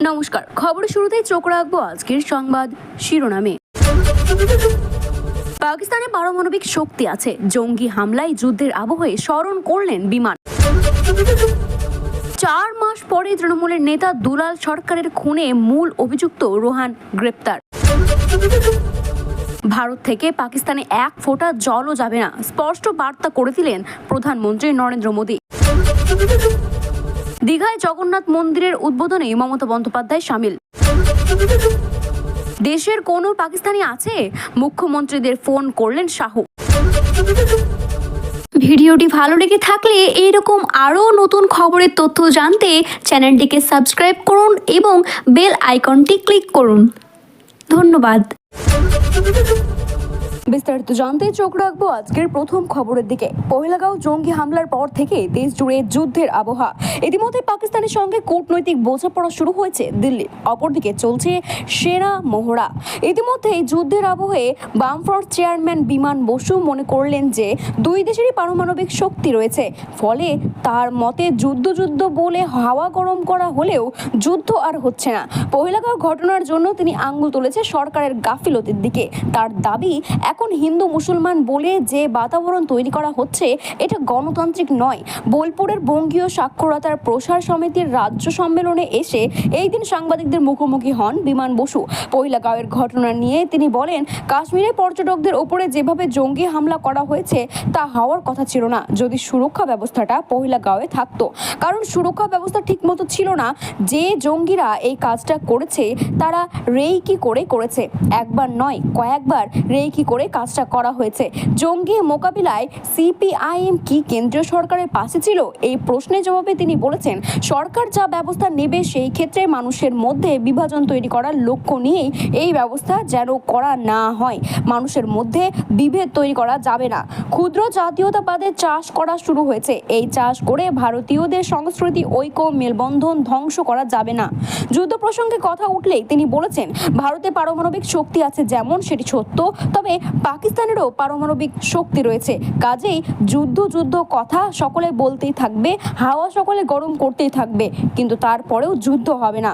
নমস্কার, খবরের শুরুতেই চোখ রাখবো আজকের সংবাদ শিরোনামে। পাকিস্তানে পারমাণবিক শক্তি আছে, জঙ্গি হামলায় যুদ্ধের আবহে স্মরণ করলেন বিমান। 4 মাস পরে তৃণমূলের নেতা দুলাল সরকারের খুনে মূল অভিযুক্ত রোহান গ্রেপ্তার। ভারত থেকে পাকিস্তানে এক ফোঁটা জলও যাবে না, স্পষ্ট বার্তা করে দিলেন প্রধানমন্ত্রী নরেন্দ্র মোদী। দীঘায় জগন্নাথ মন্দিরের উদ্বোধনে মমতা বন্দ্যোপাধ্যায় সামিল। দেশের কোনো পাকিস্তানি আছে? মুখ্যমন্ত্রীদের ফোন করলেন শাহ। ভিডিওটি ভালো লেগে থাকলে এইরকম আরও নতুন খবরের তথ্য জানতে চ্যানেলটিকে সাবস্ক্রাইব করুন এবং বেল আইকনটি ক্লিক করুন। ধন্যবাদ। বিস্তারিত জানতে চোখ রাখবো আজকের প্রথম খবরের দিকে। পহেলগাঁও জঙ্গি হামলার পর থেকে দেশ জুড়ে যুদ্ধের আবহাওয়া। ইতিমধ্যে পাকিস্তানের সঙ্গে কূটনৈতিক বোঝাপড়া শুরু হয়েছে দিল্লি। অপরদিকে চলছে সেনা মহড়া। ইতিমধ্যে যুদ্ধের আবহে বামফ্রন্ট চেয়ারম্যান বিমান বসু মনে করলেন যে দুই দেশেরই পারমাণবিক শক্তি রয়েছে, ফলে তার মতে যুদ্ধ বলে হাওয়া গরম করা হলেও যুদ্ধ আর হচ্ছে না। পহেলগাঁও ঘটনার জন্য তিনি আঙ্গুল তুলেছে সরকারের গাফিলতির দিকে। তার দাবি, এখন হিন্দু মুসলমান বলে যে বাতাবরণ তৈরি করা হচ্ছে এটা গণতান্ত্রিক নয়। বোলপুরের বঙ্গীয় সাক্ষরতার প্রসার সমিতির রাজ্য সম্মেলনে এসে এই দিন সাংবাদিকদের মুখোমুখি হন বিমান বসু। পহেলগাঁওয়ের ঘটনা নিয়ে তিনি বলেন, কাশ্মীরে পর্যটকদের ওপরে যেভাবে জঙ্গি হামলা করা হয়েছে তা হওয়ার কথা ছিল না যদি সুরক্ষা ব্যবস্থাটা পহেলগাঁওয়ে থাকতো। কারণ সুরক্ষা ব্যবস্থা ঠিকমতো ছিল না। যে জঙ্গিরা এই কাজটা করেছে তারা রেইকি করেছে, একবার নয় কয়েকবার রেইকি করে কাজটা করা হয়েছে। জঙ্গি মোকাবিলায় সিপিআইএম কি কেন্দ্রীয় সরকারের পাশে ছিল? এই প্রশ্নের জবাবে তিনি বলেছেন, সরকার যা ব্যবস্থা নেবে সেই ক্ষেত্রে মানুষের মধ্যে বিভাজন তৈরি করার লক্ষ্য নিয়েই এই ব্যবস্থা যেন করা না হয়। মানুষের মধ্যে বিভেদ তৈরি করা যাবে না। ক্ষুদ্র জাতীয়তাবাদের চাষ করা শুরু হয়েছে। এই চাষ করে ভারতীয়দের সংস্কৃতি, ঐক্য, মেলবন্ধন ধ্বংস করা যাবে না। যুদ্ধ প্রসঙ্গে কথা উঠলেই তিনি বলেছেন, ভারতে পারমাণবিক শক্তি আছে যেমন সেটি সত্য, তবে পাকিস্তানেরও পারমাণবিক শক্তি রয়েছে। কাজেই যুদ্ধ কথা সকলে বলতেই থাকবে, হাওয়া সকলে গরম করতেই থাকবে, কিন্তু তারপরেও যুদ্ধ হবে না।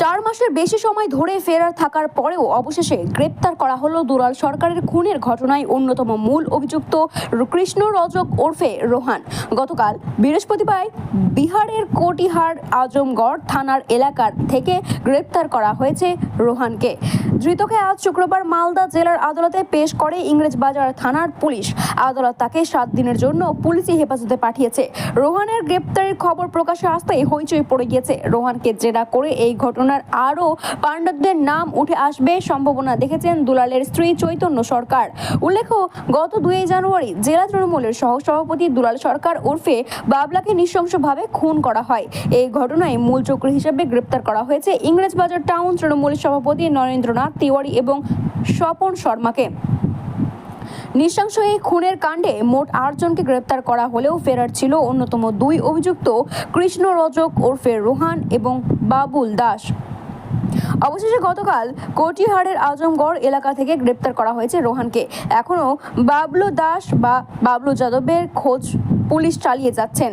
4 মাসের বেশি সময় ধরে ফেরার থাকার পরেও অবশেষে গ্রেপ্তার করা হলো দুলাল সরকারের খুনের ঘটনায় অন্যতম মূল অভিযুক্ত কৃষ্ণ রজক ওরফে রোহান। গতকাল বৃহস্পতিবার বিহারের কোটিহার আজমগড় থানার এলাকার থেকে গ্রেপ্তার করা হয়েছে রোহানকে। ধৃতকে আজ শুক্রবার মালদা জেলার আদালতে পেশ করে ইংরেজবাজার থানার পুলিশ। আদালত তাকে 7 দিনের জন্য পুলিশি হেফাজতে পাঠিয়েছে। রোহানের গ্রেপ্তারের খবর প্রকাশে আসতেই হইচই পড়ে গিয়েছে। রোহানকে জেরা করে এই ঘটনার আরও পাণ্ডবদের নাম উঠে আসবে সম্ভাবনা দেখেছেন দুলালের স্ত্রী চৈতন্য সরকার। উল্লেখ্য, গত 2 জানুয়ারি জেলা তৃণমূলের সহসভাপতি দুলাল সরকার ওরফে বাবলাকে নৃশংসভাবে খুন করা হয়। এই ঘটনায় মূল চক্রী হিসেবে গ্রেপ্তার করা হয়েছে ইংরেজবাজার টাউন তৃণমূলের সভাপতি নরেন্দ্রনাথ তিওয়ারি এবং স্বপন শর্মাকে। নৃশংস এই খুনের কাণ্ডে মোট 8 জনকে গ্রেপ্তার করা হলেও ফেরার ছিল অন্যতম 2 অভিযুক্ত কৃষ্ণ রজক ওরফে রোহান এবং বাবুল দাস। অবশেষে গতকাল কোটিহারের আজমগড় এলাকা থেকে গ্রেপ্তার করা হয়েছে রোহানকে। এখনও বাবলু দাস বা বাবলু যাদবের খোঁজ পুলিশ চালিয়ে যাচ্ছেন।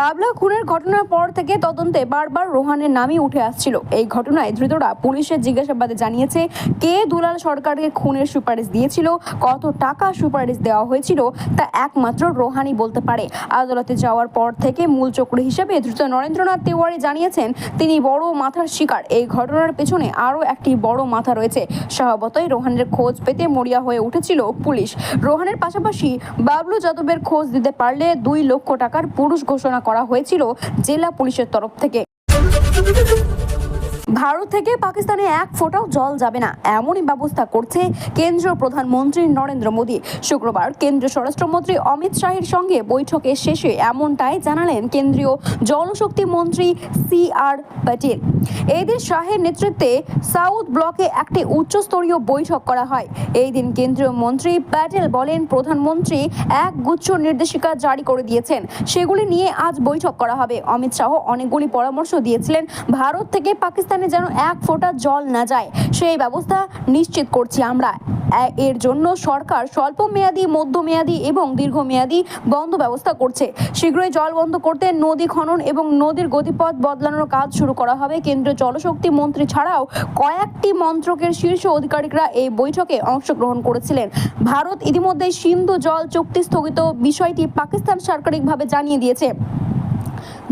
বাবলা খুনের ঘটনার পর থেকে তদন্তে বারবার রোহানের নামই উঠে আসছিল। এই ঘটনায় ধৃতরা পুলিশের জিজ্ঞাসাবাদে জানিয়েছে, কে দুলাল সরকারকে খুনের সুপারিশ দিয়েছিল, কত টাকা সুপারিশ দেওয়া হয়েছিল তা একমাত্র রোহানই বলতে পারে। আদালতে যাওয়ার পর থেকে মূল চক্রী হিসেবে ধৃত নরেন্দ্রনাথ তিওয়ারি জানিয়েছেন, তিনি বড় মাথার শিকার। এই ঘটনার পেছনে আরও একটি বড় মাথা রয়েছে। স্বভাবতই রোহানের খোঁজ পেতে মরিয়া হয়ে উঠেছিল পুলিশ। রোহানের পাশাপাশি বাবলু যাদবের খোঁজ দিতে পারলে 2 লক্ষ টাকার পুরস্কার ঘোষণা করা হয়েছিল জেলা পুলিশের তরফ থেকে। ভারত থেকে পাকিস্তানে এক ফোঁটাও জল যাবে না, এমনই ব্যবস্থা করছে কেন্দ্রীয় প্রধানমন্ত্রী নরেন্দ্র মোদী। শুক্রবার কেন্দ্রীয় স্বরাষ্ট্রমন্ত্রী অমিত শাহের সঙ্গে বৈঠকের শেষে এমনটাই জানালেন কেন্দ্রীয় জলশক্তি মন্ত্রী CR প্যাটেল। এই দিন শাহের নেতৃত্বে সাউথ ব্লকে একটি উচ্চস্তরীয় বৈঠক করা হয়। এই দিন কেন্দ্রীয় মন্ত্রী প্যাটেল বলেন, প্রধানমন্ত্রী এক গুচ্ছ নির্দেশিকা জারি করে দিয়েছেন, সেগুলি নিয়ে আজ বৈঠক করা হবে। অমিত শাহ অনেকগুলি পরামর্শ দিয়েছিলেন, ভারত থেকে পাকিস্তানে যেন এক ফোঁটা জল না যায় সেই ব্যবস্থা নিশ্চিত করছি আমরা। এর জন্য সরকার স্বল্প মেয়াদী, মধ্যমেয়াদী এবং দীর্ঘমেয়াদী বন্ধ ব্যবস্থা করছে। শীঘ্রই জল বন্ধ করতে নদী খনন এবং নদীর গতিপথ বদলানোর কাজ শুরু করা হবে। কেন্দ্রীয় জলশক্তি মন্ত্রী ছাড়াও কয়েকটি মন্ত্রকের শীর্ষ আধিকারিকরা এই বৈঠকে অংশগ্রহণ করেছিলেন। ভারত ইতিমধ্যে সিন্ধু জল চুক্তি স্থগিত বিষয়টি পাকিস্তান সরকারিভাবে জানিয়ে দিয়েছে।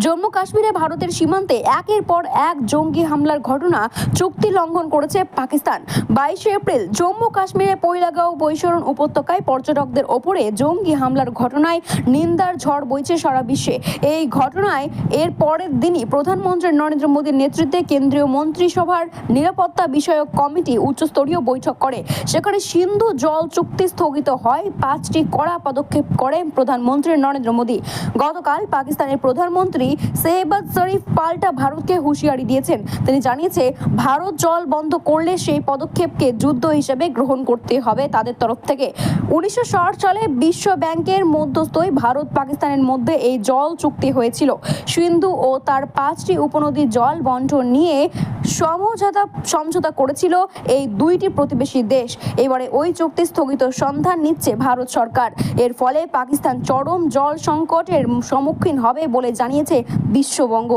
জম্মু কাশ্মীরে ভারতের সীমান্তে একের পর এক জঙ্গি হামলার ঘটনা চুক্তি লঙ্ঘন করেছে পাকিস্তান। 22 এপ্রিল জম্মু কাশ্মীরের পৈলাগাঁও বৈশরণ উপত্যকায় পর্যটকদের ওপরে জঙ্গি হামলার ঘটনায় নিন্দার ঝড় বইছে সারা বিশ্বে। এই ঘটনায় এর পরের দিনই প্রধানমন্ত্রী নরেন্দ্র মোদীর নেতৃত্বে কেন্দ্রীয় মন্ত্রিসভার নিরাপত্তা বিষয়ক কমিটি উচ্চস্তরীয় বৈঠক করে। সেখানে সিন্ধু জল চুক্তি স্থগিত হয়। 5টি কড়া পদক্ষেপ করেন প্রধানমন্ত্রী নরেন্দ্র মোদী। গতকাল পাকিস্তানের প্রধানমন্ত্রী শেহবাজ শরীফ পাল্টা ভারতকে হুঁশিয়ারি দিয়েছেন। তিনি জানিয়েছে, ভারত জল বন্ধ করলে সেই পদক্ষেপকে যুদ্ধ হিসেবে গ্রহণ করতে হবে তাদের তরফ থেকে। 1960 সালে বিশ্ব ব্যাংকের মধ্যস্থতায় ভারত পাকিস্তানের মধ্যে এই জল চুক্তি হয়েছিল। সিন্ধু ও তার 5টি উপনদীর জল বন্টন নিয়ে সমঝোতা করেছিল এই দুইটি প্রতিবেশী দেশ। এবারে ওই চুক্তি স্থগিত সন্ধান নিচ্ছে ভারত সরকার। এর ফলে পাকিস্তান চরম জল সংকটের সম্মুখীন হবে বলে জানিয়েছে বিশ্ববঙ্গ।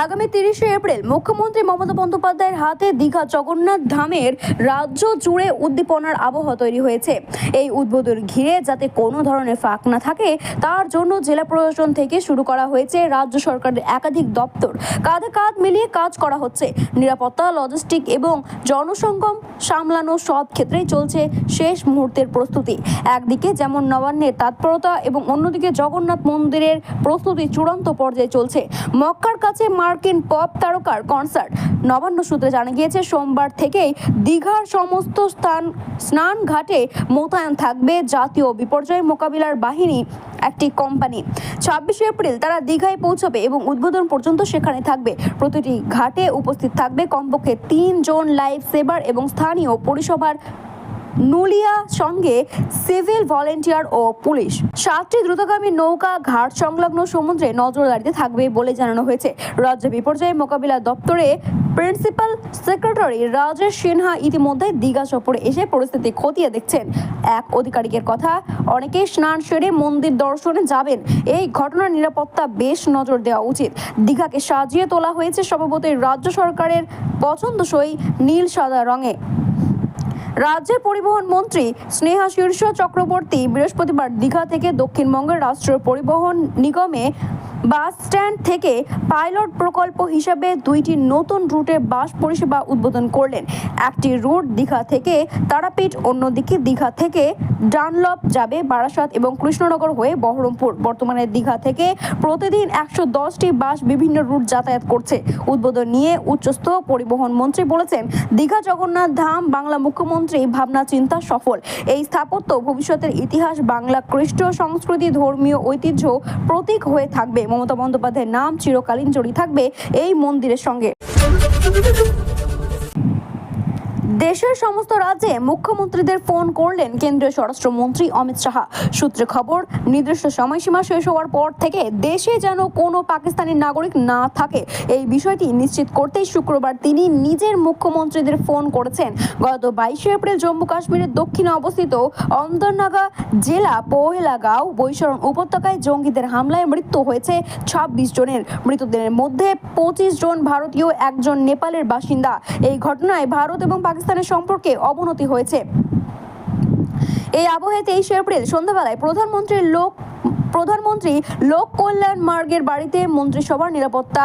আগামী 30 এপ্রিল মুখ্যমন্ত্রী মমতা বন্দ্যোপাধ্যায়ের হাতে দীঘা জগন্নাথ ধামের রাজ্য জুড়ে উদ্দীপনার আবহাওয়া তৈরি হয়েছে। এই উদ্বোধন ঘিরে যাতে কোনো ধরনের ফাঁক না থাকে তার জন্য জেলা প্রশাসন থেকে শুরু করা হয়েছে রাজ্য সরকারের একাধিক দপ্তর। কাঁধে কাঁধ মিলিয়ে কাজ করা হচ্ছে। নিরাপত্তা, লজিস্টিক এবং জনসংগম সামলানো সব ক্ষেত্রেই চলছে শেষ মুহূর্তের প্রস্তুতি। একদিকে যেমন নবান্নের তৎপরতা এবং অন্যদিকে জগন্নাথ মন্দিরের প্রস্তুতি চূড়ান্ত পর্যায়ে চলছে। মক্কার কাছে মার্কিন পপ তারকার কনসার্ট। নবান্ন সূত্রে জানা গিয়েছে, সোমবার থেকেই দীঘার সমস্ত স্নান ঘাটে মোতায়েন থাকবে জাতীয় বিপর্যয় মোকাবিলার বাহিনী একটি কোম্পানি। 26 এপ্রিল তারা দীঘায় পৌঁছবে এবং উদ্বোধন পর্যন্ত সেখানে থাকবে। প্রতিটি ঘাটে উপস্থিত থাকবে কমপক্ষে 3 জন লাইফ সেভার এবং স্থানীয় পরিষেবার নুলিয়া সঙ্গে সিভিল ভলেন্টিয়ার ও পুলিশ। 7টি দ্রুতগামী নৌকা ঘাট সংলগ্ন সমুদ্রে নজরদারিতে থাকবে বলে জানানো হয়েছে। রাজ্য বিপর্যয় মোকাবিলা দপ্তরে প্রিন্সিপাল সেক্রেটারি রাজেশ সিনহা ইতিমধ্যে দীঘা সফরে এসে পরিস্থিতি খতিয়ে দেখছেন। এক আধিকারিকের কথা, অনেকেই স্নান সেরে মন্দির দর্শনে যাবেন। এই ঘটনার নিরাপত্তা বেশ নজর দেওয়া উচিত। দীঘাকে সাজিয়ে তোলা হয়েছে স্বভাবতই রাজ্য সরকারের পছন্দসই নীল সাদা রঙে। রাজ্যের পরিবহন মন্ত্রী স্নেহাশিস চক্রবর্তী বৃহস্পতিবার দীঘা থেকে দক্ষিণবঙ্গের রাষ্ট্রীয় পরিবহন নিগমে বাস স্ট্যান্ড থেকে পাইলট প্রকল্প হিসাবে 2টি নতুন রুটের বাস পরিষেবা উদ্বোধন করলেন। একটি রুট দীঘা থেকে তারাপীঠ, অন্যদিকে দীঘা থেকে ডানলপ যাবে বারাসাত এবং কৃষ্ণনগর হয়ে বহরমপুর। বর্তমানে দীঘা থেকে প্রতিদিন 110টি বাস বিভিন্ন রুট যাতায়াত করছে। উদ্বোধন নিয়ে উচ্চস্থ পরিবহন মন্ত্রী বলেছেন, দীঘা জগন্নাথ ধাম বাংলা মুখ্যমন্ত্রী ভাবনা চিন্তা সফল। এই স্থাপত্য ভবিষ্যতের ইতিহাস, বাংলা কৃষ্ণ সংস্কৃতি, ধর্মীয় ঐতিহ্য প্রতীক হয়ে থাকবে। মমতা বন্দ্যোপাধ্যায়ের নাম চিরকালীন জড়িয়ে থাকবে এই মন্দিরের সঙ্গে। দেশের সমস্ত রাজ্যে মুখ্যমন্ত্রীদের ফোন করলেন কেন্দ্রীয় স্বরাষ্ট্রমন্ত্রী অমিত শাহ। সূত্রে খবর, নির্দিষ্ট সময়সীমা শেষ হওয়ার পর থেকে দেশে যেন কোনো পাকিস্তানি নাগরিক না থাকে এই বিষয়টি নিশ্চিত করতেই শুক্রবার তিনি নিজের মুখ্যমন্ত্রীদের ফোন করেছেন। গত 22 এপ্রিল জম্মু কাশ্মীরের দক্ষিণে অবস্থিত অন্দরনাগা জেলা পহেলাগাঁও বৈশরণ উপত্যকায় জঙ্গিদের হামলায় মৃত্যু হয়েছে 26 জনের। মৃতদের মধ্যে 25 জন ভারতীয়, 1 জন নেপালের বাসিন্দা। এই ঘটনায় ভারত এবং পাকিস্তানের সম্পর্কে অবনতি হয়েছে। এই আবহে 23 এপ্রিল সন্ধ্যাবেলায় প্রধানমন্ত্রী লোক কল্যাণ মার্গের বাড়িতে মন্ত্রিসভার নিরাপত্তা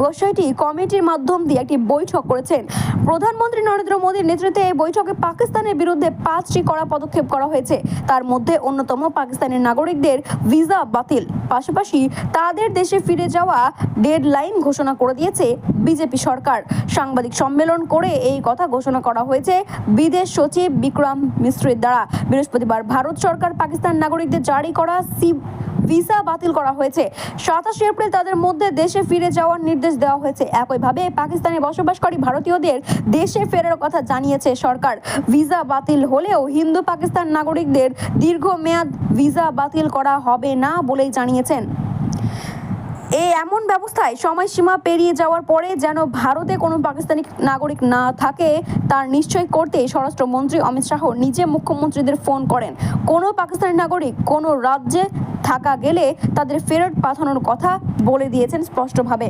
বিষয়টি কমিটির মাধ্যম দিয়ে একটি বৈঠক করেছেন। প্রধানমন্ত্রী নরেন্দ্র মোদীর নেতৃত্বে এই বৈঠকে পাকিস্তানের বিরুদ্ধে 5টি কড়া পদক্ষেপ করা হয়েছে। তার মধ্যে অন্যতম পাকিস্তানের নাগরিকদের ভিসা বাতিল, পাশাপাশি তাদের দেশে ফিরে যাওয়া ডেডলাইন ঘোষণা করে দিয়েছে বিজেপি সরকার। সাংবাদিক সম্মেলন করে এই কথা ঘোষণা করা হয়েছে বিদেশ সচিব বিক্রম মিশ্রের দ্বারা। বৃহস্পতিবার ভারত সরকার পাকিস্তান নাগরিকদের জারি করা ভিসা বাতিল করা হয়েছে। 27 এপ্রিল তাদের মধ্যে দেশে ফিরে যাওয়ার নির্দেশ দেওয়া হয়েছে। একইভাবে পাকিস্তানে বসবাসকারী ভারতীয়দের দেশে ফেরার কথা জানিয়েছে সরকার। ভিসা বাতিল হলেও হিন্দু পাকিস্তান নাগরিকদের দীর্ঘমেয়াদ ভিসা বাতিল করা হবে না বলেই জানিয়েছেন। এই এমন ব্যবস্থায় সময়সীমা পেরিয়ে যাওয়ার পরে যেন ভারতে কোনো পাকিস্তানি নাগরিক না থাকে তার নিশ্চয় করতে স্বরাষ্ট্রমন্ত্রী অমিত শাহ নিজে মুখ্যমন্ত্রীদের ফোন করেন। কোনো পাকিস্তানি নাগরিক কোনো রাজ্যে থাকা গেলে তাদের ফেরত পাঠানোর কথা বলে দিয়েছেন স্পষ্টভাবে।